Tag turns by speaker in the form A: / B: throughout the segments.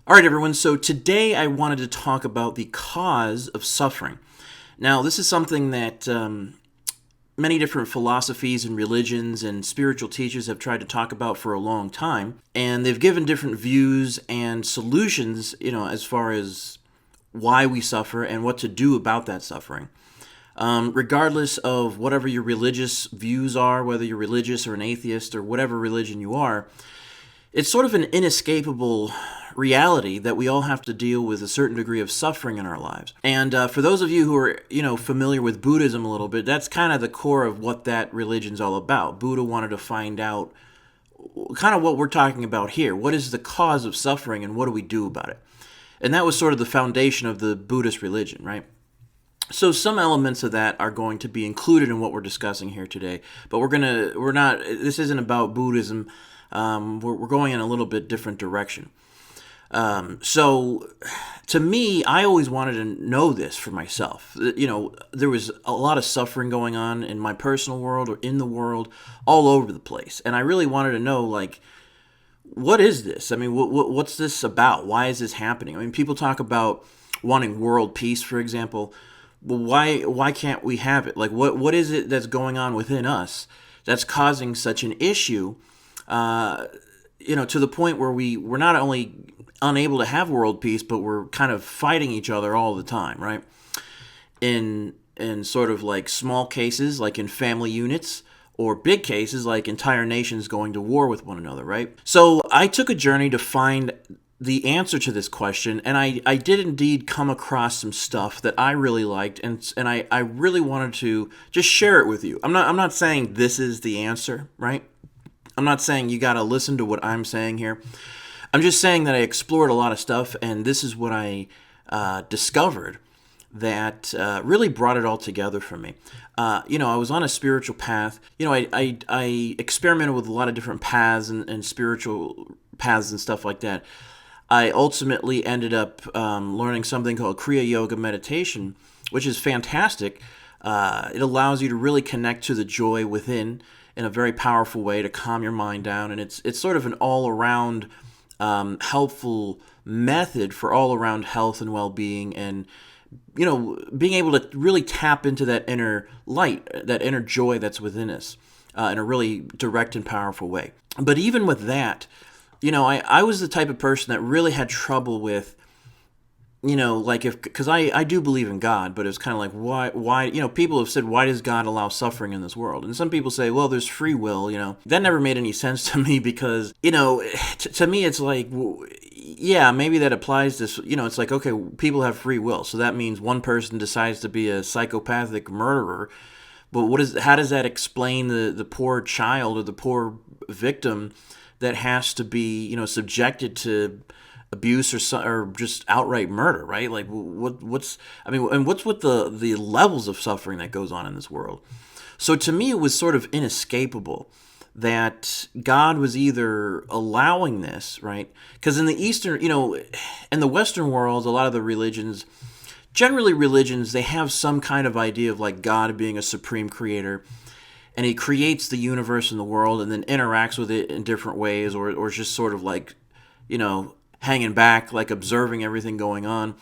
A: All right, everyone. So today I wanted to talk about the cause of suffering. Now, this is something that many different philosophies and religions and spiritual teachers have tried to talk about for a long time, and they've given different views and solutions, as far as why we suffer and what to do about that suffering. Regardless of whatever your religious views are, whether you're religious or an atheist or whatever religion you are, it's sort of an inescapable reality that we all have to deal with a certain degree of suffering in our lives. And for those of you who are, familiar with Buddhism a little bit, that's kind of the core of what that religion's all about. Buddha wanted to find out kind of what we're talking about here. What is the cause of suffering and what do we do about it? And that was sort of the foundation of the Buddhist religion, right? So some elements of that are going to be included in what we're discussing here today, but this isn't about Buddhism. We're going in a little bit different direction. So to me, I always wanted to know this for myself. There was a lot of suffering going on in my personal world or in the world all over the place. And I really wanted to know, what is this? I mean, what's this about? Why is this happening? I mean, people talk about wanting world peace, for example. Well, why can't we have it? What is it that's going on within us that's causing such an issue? To the point where we're not only unable to have world peace, but we're kind of fighting each other all the time, right? In sort of like small cases, like in family units, or big cases, like entire nations going to war with one another, right? So I took a journey to find the answer to this question, and I did indeed come across some stuff that I really liked, and I really wanted to just share it with you. I'm not saying this is the answer, right? I'm not saying you got to listen to what I'm saying here. I'm just saying that I explored a lot of stuff, and this is what I discovered that really brought it all together for me. I was on a spiritual path. I experimented with a lot of different paths and spiritual paths and stuff like that. I ultimately ended up learning something called Kriya Yoga meditation, which is fantastic. It allows you to really connect to the joy within in a very powerful way to calm your mind down, and it's sort of an all-around helpful method for all-around health and well-being, and being able to really tap into that inner light, that inner joy that's within us in a really direct and powerful way. But even with that, I was the type of person that really had trouble with, because I do believe in God, but it's kind of like, why, people have said, why does God allow suffering in this world? And some people say, well, there's free will, That never made any sense to me because, to me, it's like, yeah, maybe that applies to, it's like, okay, people have free will. So that means one person decides to be a psychopathic murderer. But how does that explain the poor child or the poor victim that has to be, subjected to abuse or just outright murder, right? Like what's with the levels of suffering that goes on in this world? So to me, it was sort of inescapable that God was either allowing this, right? Because in the Eastern, in the Western world, a lot of the religions, they have some kind of idea of like God being a supreme creator, and he creates the universe and the world and then interacts with it in different ways, or just sort of like, hanging back, like observing everything going on.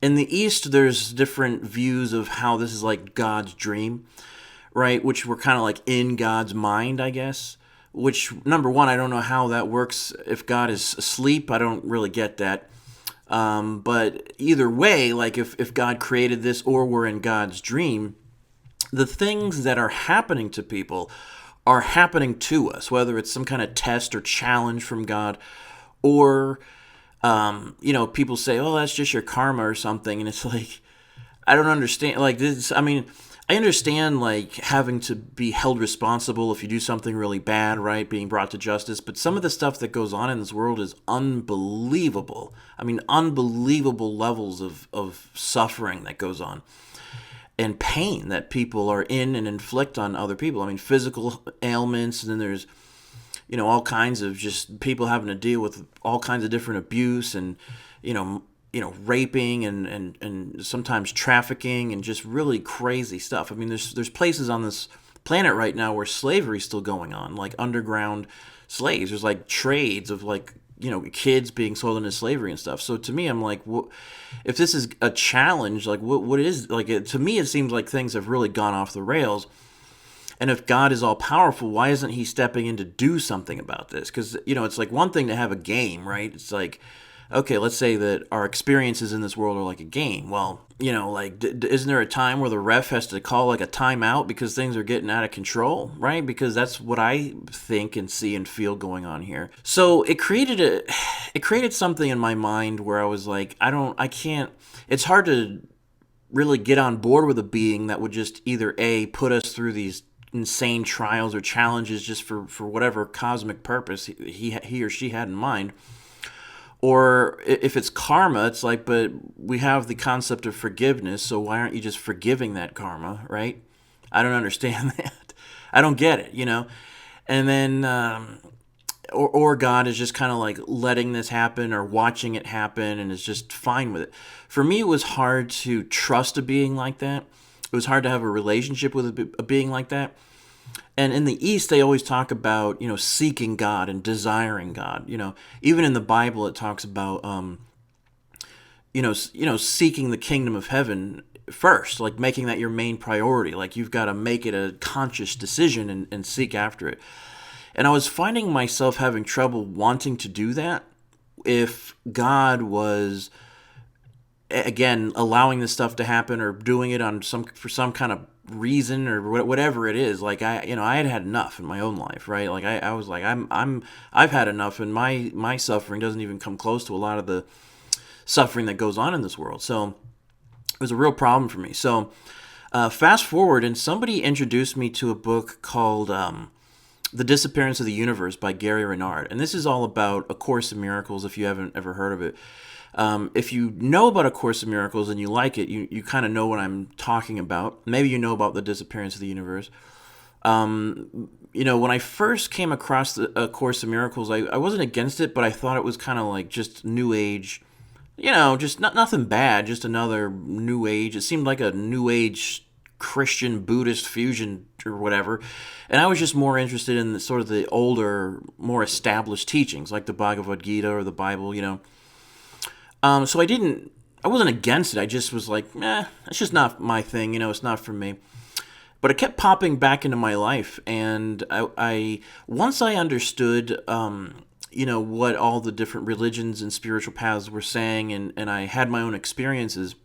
A: In the East, there's different views of how this is like God's dream, right? Which we're kind of like in God's mind, I guess. Which, number one, I don't know how that works. If God is asleep, I don't really get that. But either way, like if God created this or we're in God's dream, the things that are happening to people are happening to us, whether it's some kind of test or challenge from God, or people say, oh, that's just your karma or something. And it's like, I don't understand. Like this, I mean, I understand like having to be held responsible if you do something really bad, right? Being brought to justice. But some of the stuff that goes on in this world is unbelievable. I mean, unbelievable levels of suffering that goes on and pain that people are in and inflict on other people. I mean, physical ailments, and then there's all kinds of just people having to deal with all kinds of different abuse and, raping and sometimes trafficking and just really crazy stuff. I mean, there's places on this planet right now where slavery is still going on, like underground slaves. There's like trades of like, kids being sold into slavery and stuff. So to me, I'm like, if this is a challenge, like what is, like, to me, it seems like things have really gone off the rails. And if God is all powerful, why isn't he stepping in to do something about this? Because, it's like one thing to have a game, right? It's like, okay, let's say that our experiences in this world are like a game. Well, like, isn't there a time where the ref has to call like a timeout because things are getting out of control, right? Because that's what I think and see and feel going on here. So it created something in my mind where I was like, I can't, it's hard to really get on board with a being that would just either put us through these insane trials or challenges just for whatever cosmic purpose he or she had in mind. Or if it's karma, it's like, but we have the concept of forgiveness, so why aren't you just forgiving that karma, right? I don't understand that. I don't get it, And then, or God is just kind of like letting this happen or watching it happen and is just fine with it. For me, it was hard to trust a being like that. It was hard to have a relationship with a being like that. And in the East, they always talk about, seeking God and desiring God. Even in the Bible, it talks about, seeking the kingdom of heaven first, like making that your main priority. Like you've got to make it a conscious decision and seek after it. And I was finding myself having trouble wanting to do that if God was, again, allowing this stuff to happen or doing it for some kind of reason or whatever it is. Like I had enough in my own life, right? Like I was like, I've had enough, and my suffering doesn't even come close to a lot of the suffering that goes on in this world. So it was a real problem for me. So fast forward, and somebody introduced me to a book called The Disappearance of the Universe by Gary Renard. And this is all about A Course in Miracles, if you haven't ever heard of it. If you know about A Course in Miracles and you like it, you kind of know what I'm talking about. Maybe you know about The Disappearance of the Universe. When I first came across A Course in Miracles, I wasn't against it, but I thought it was kind of like just New Age, just nothing bad, just another New Age. It seemed like a New Age Christian Buddhist fusion or whatever. And I was just more interested in sort of the older, more established teachings, like the Bhagavad Gita or the Bible, So I wasn't against it. I just was like, it's just not my thing. It's not for me. But it kept popping back into my life. And I once I understood, what all the different religions and spiritual paths were saying, and I had my own experiences,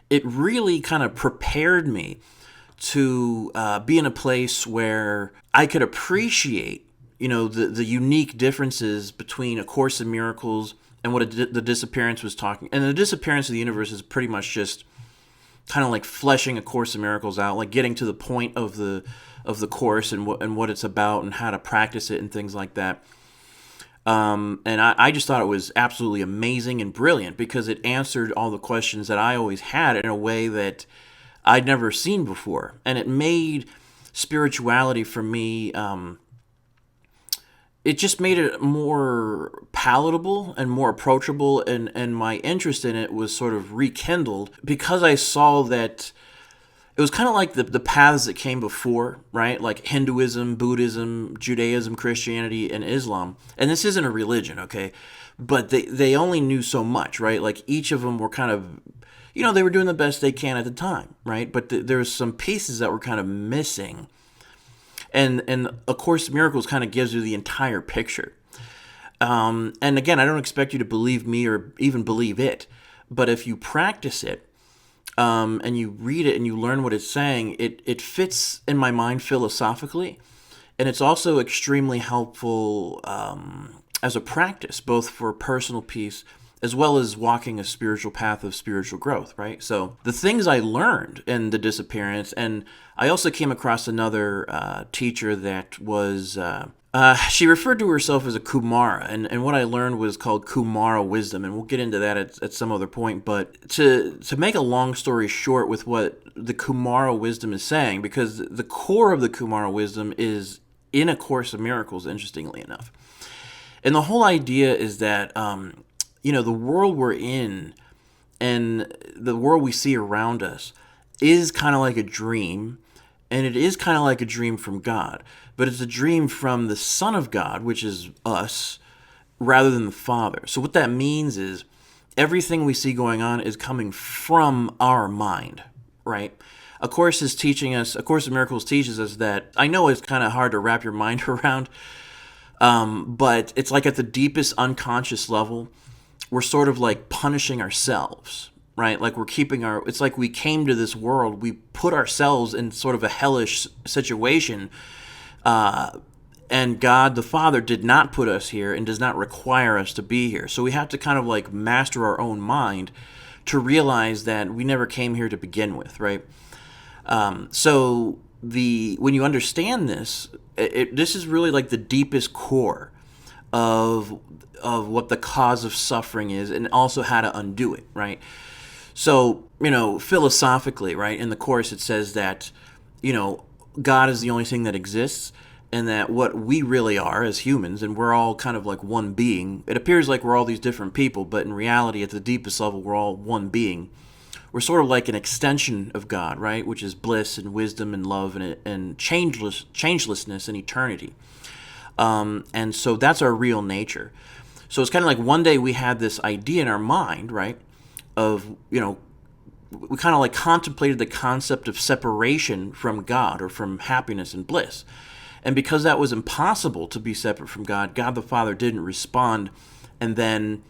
A: it really kind of prepared me to be in a place where I could appreciate, the unique differences between A Course in Miracles and what the Disappearance was talking. And the Disappearance of the Universe is pretty much just kind of like fleshing A Course in Miracles out, like getting to the point of the course and what it's about and how to practice it and things like that. And I just thought it was absolutely amazing and brilliant because it answered all the questions that I always had in a way that I'd never seen before. And it made spirituality for me, it just made it more palatable and more approachable, and my interest in it was sort of rekindled because I saw that it was kind of like the paths that came before, right? Like Hinduism, Buddhism, Judaism, Christianity, and Islam. And this isn't a religion, okay? But they only knew so much, right? Like each of them were kind of, they were doing the best they can at the time, right? But there was some pieces that were kind of missing. And A Course in Miracles kind of gives you the entire picture. And again, I don't expect you to believe me or even believe it. But if you practice it, and you read it and you learn what it's saying, it fits in my mind philosophically. And it's also extremely helpful as a practice, both for personal peace as well as walking a spiritual path of spiritual growth, right? So the things I learned in The Disappearance, and I also came across another teacher that was, she referred to herself as a Kumara, and what I learned was called Kumara wisdom, and we'll get into that at some other point. But to make a long story short with what the Kumara wisdom is saying, because the core of the Kumara wisdom is in A Course in Miracles, interestingly enough. And the whole idea is that, the world we're in and the world we see around us is kind of like a dream, and it is kind of like a dream from God. But it's a dream from the Son of God, which is us, rather than the Father. So what that means is everything we see going on is coming from our mind, right? A Course is teaching us, A Course in Miracles teaches us that, I know it's kind of hard to wrap your mind around, but it's like at the deepest unconscious level, we're sort of like punishing ourselves, right? Like it's like we came to this world, we put ourselves in sort of a hellish situation, and God the Father did not put us here and does not require us to be here. So we have to kind of like master our own mind to realize that we never came here to begin with, right? So when you understand this, this is really like the deepest core of what the cause of suffering is, and also how to undo it, right? So, philosophically, right, in the Course it says that, God is the only thing that exists, and that what we really are as humans, and we're all kind of like one being. It appears like we're all these different people, but in reality, at the deepest level, we're all one being. We're sort of like an extension of God, right? Which is bliss and wisdom and love and changelessness and eternity. And so that's our real nature. So it's kind of like one day we had this idea in our mind, right? Of, we kind of like contemplated the concept of separation from God or from happiness and bliss. And because that was impossible to be separate from God, God the Father didn't respond. And then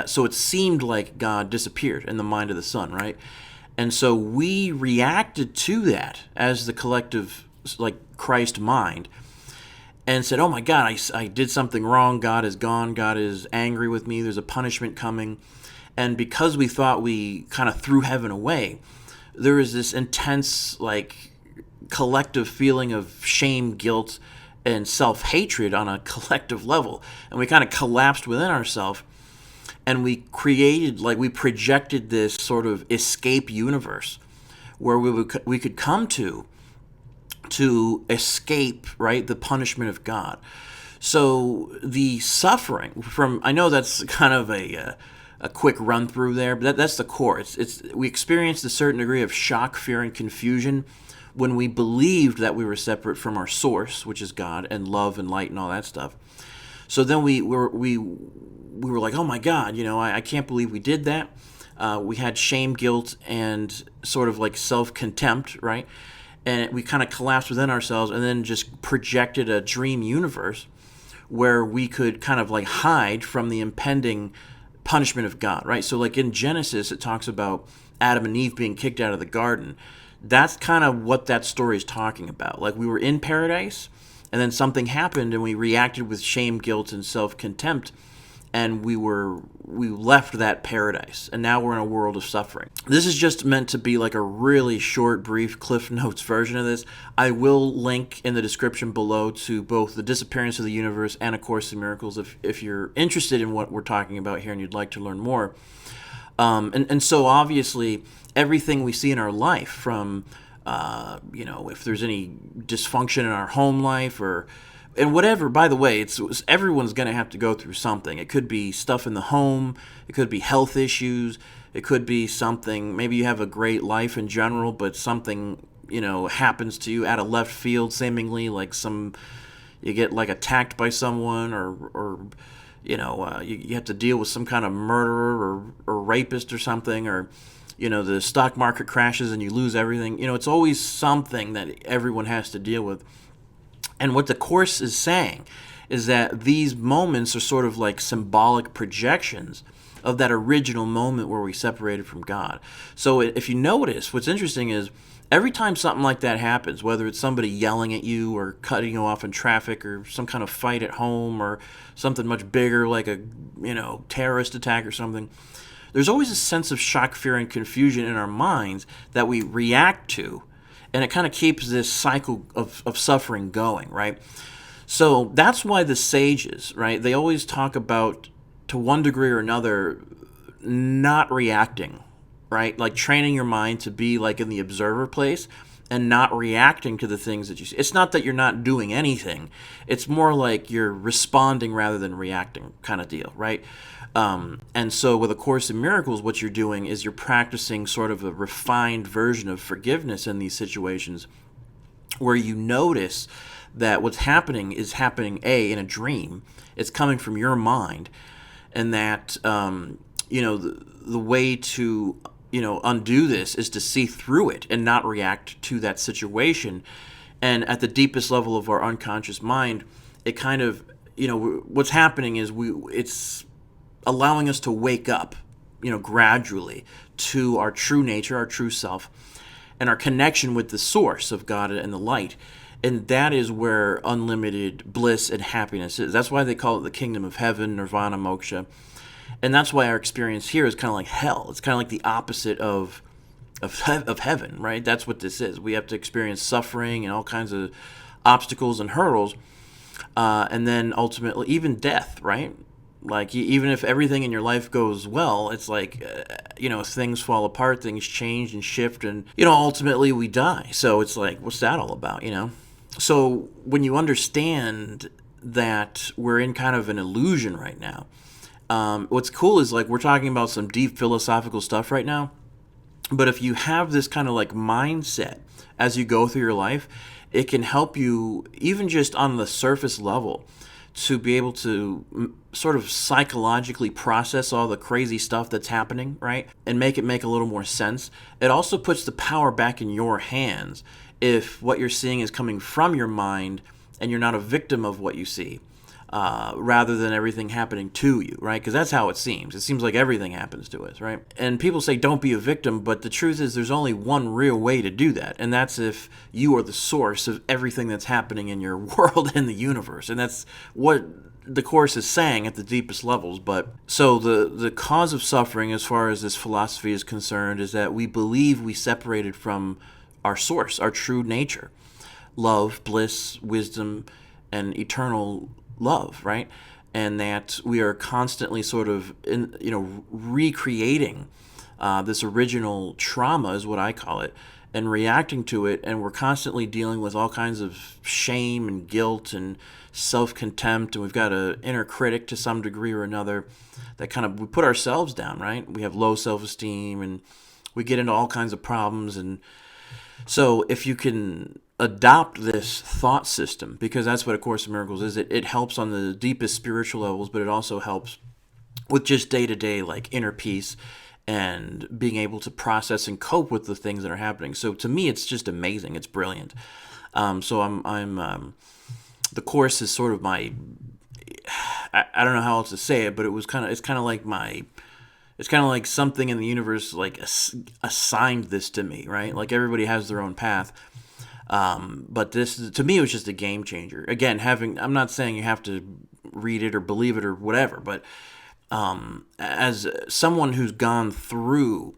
A: so it seemed like God disappeared in the mind of the Son, right? And so we reacted to that as the collective, like, Christ mind, and said, oh my God, I did something wrong. God is gone. God is angry with me. There's a punishment coming. And because we thought we kind of threw heaven away, there was this intense, like, collective feeling of shame, guilt, and self-hatred on a collective level. And we kind of collapsed within ourselves. And we projected this sort of escape universe where we could come to escape, right, the punishment of God. So the suffering I know that's kind of a quick run through there, but that's the core. We experienced a certain degree of shock, fear, and confusion when we believed that we were separate from our source, which is God, and love and light and all that stuff. So then we were like, oh my God, I can't believe we did that. We had shame, guilt, and sort of like self-contempt, right? And we kind of collapsed within ourselves and then just projected a dream universe where we could kind of like hide from the impending punishment of God, right? So like in Genesis, it talks about Adam and Eve being kicked out of the garden. That's kind of what that story is talking about. Like we were in paradise, and then something happened, and we reacted with shame, guilt, and self-contempt, and we left that paradise, and now we're in a world of suffering. This is just meant to be like a really short, brief Cliff Notes version of this. I will link in the description below to both the Disappearance of the Universe and A Course in Miracles if you're interested in what we're talking about here and you'd like to learn more. And so obviously everything we see in our life, from if there's any dysfunction in our home life and whatever, by the way, everyone's going to have to go through something. It could be stuff in the home. It could be health issues. It could be something, maybe you have a great life in general, but something, happens to you out of left field, seemingly, like you get like attacked by someone, or you have to deal with some kind of murderer or rapist or something, or the stock market crashes and you lose everything. It's always something that everyone has to deal with. And what the Course is saying is that these moments are sort of like symbolic projections of that original moment where we separated from God. So if you notice, what's interesting is every time something like that happens, whether it's somebody yelling at you or cutting you off in traffic or some kind of fight at home or something much bigger like a terrorist attack or something, there's always a sense of shock, fear, and confusion in our minds that we react to, and it kind of keeps this cycle of suffering going, right? So that's why the sages, right, they always talk about, to one degree or another, not reacting, right? Like training your mind to be like in the observer place and not reacting to the things that you see. It's not that you're not doing anything. It's more like you're responding rather than reacting kind of deal, right? And so with A Course in Miracles, what you're doing is you're practicing sort of a refined version of forgiveness in these situations where you notice that what's happening is happening, in a dream. It's coming from your mind, and that, the way to, undo this is to see through it and not react to that situation. And at the deepest level of our unconscious mind, it kind of, what's happening is it's allowing us to wake up, gradually to our true nature, our true self, and our connection with the source of God and the light. And that is where unlimited bliss and happiness is. That's why they call it the kingdom of heaven, nirvana, moksha. And that's why our experience here is kind of like hell. It's kind of like the opposite of heaven, right? That's what this is. We have to experience suffering and all kinds of obstacles and hurdles, and then ultimately even death, right? Like, even if everything in your life goes well, it's like, things fall apart, things change and shift, and, ultimately we die. So it's like, what's that all about, So when you understand that we're in kind of an illusion right now, what's cool is, like, we're talking about some deep philosophical stuff right now, but if you have this kind of like mindset as you go through your life, it can help you, even just on the surface level, to be able to sort of psychologically process all the crazy stuff that's happening, right? And make it make a little more sense. It also puts the power back in your hands if what you're seeing is coming from your mind and you're not a victim of what you see, rather than everything happening to you, right? Because that's how it seems. It seems like everything happens to us, right? And people say don't be a victim, but the truth is there's only one real way to do that, and that's if you are the source of everything that's happening in your world and the universe. And that's what the Course is saying at the deepest levels. But so the cause of suffering, as far as this philosophy is concerned, is that we believe we separated from our source, our true nature, love, bliss, wisdom, and eternal love, right? And that we are constantly sort of recreating this original trauma, is what I call it, and reacting to it. And we're constantly dealing with all kinds of shame and guilt and self-contempt, and we've got an inner critic to some degree or another that kind of, we put ourselves down, right? We have low self-esteem, and we get into all kinds of problems. And so if you can adopt this thought system, because that's what A Course in Miracles is, it helps on the deepest spiritual levels, but it also helps with just day-to-day, like, inner peace and being able to process and cope with the things that are happening. So to me, it's just amazing. It's brilliant. So I'm the Course is sort of my, I don't know how else to say it, but it's kind of like something in the universe, like, assigned this to me, right? Like, everybody has their own path. But this, to me, it was just a game changer. Again, I'm not saying you have to read it or believe it or whatever, but as someone who's gone through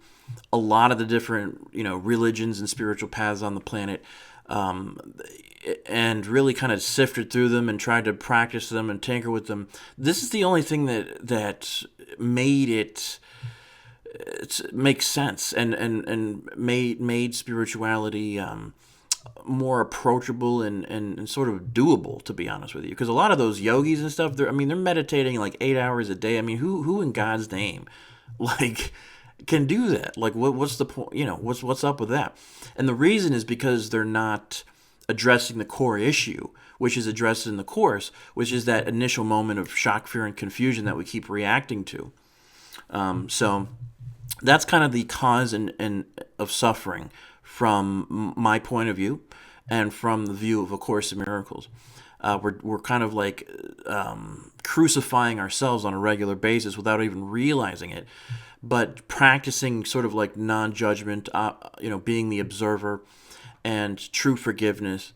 A: a lot of the different, religions and spiritual paths on the planet, and really kind of sifted through them and tried to practice them and tinker with them, this is the only thing that made it make sense and made spirituality more approachable and sort of doable, to be honest with you. Because a lot of those yogis and stuff, they're meditating like 8 hours a day. I mean, who in God's name, like, can do that? Like, what's the point? What's up with that? And the reason is because they're not addressing the core issue, which is addressed in the Course, which is that initial moment of shock, fear, and confusion that we keep reacting to. So that's kind of the cause and of suffering from my point of view, and from the view of A Course in Miracles. We're kind of like crucifying ourselves on a regular basis without even realizing it, but practicing sort of like non-judgment, being the observer, and true forgiveness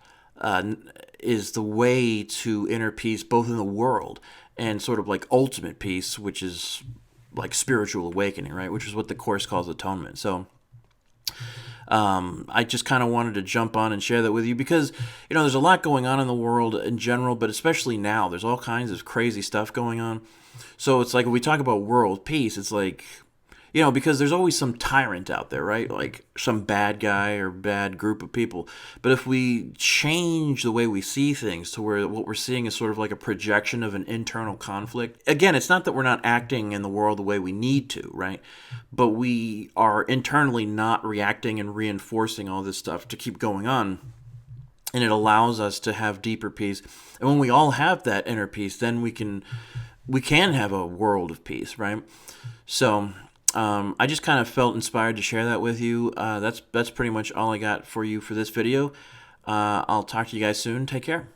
A: is the way to inner peace, both in the world and sort of like ultimate peace, which is like spiritual awakening, right? Which is what the Course calls atonement. So I just kind of wanted to jump on and share that with you because, there's a lot going on in the world in general, but especially now, there's all kinds of crazy stuff going on. So it's like, when we talk about world peace, it's like, because there's always some tyrant out there, right? Like some bad guy or bad group of people. But if we change the way we see things to where what we're seeing is sort of like a projection of an internal conflict. Again, it's not that we're not acting in the world the way we need to, right? But we are internally not reacting and reinforcing all this stuff to keep going on. and it allows us to have deeper peace. And when we all have that inner peace, then we can have a world of peace, right? So I just kind of felt inspired to share that with you. That's pretty much all I got for you for this video. I'll talk to you guys soon. Take care.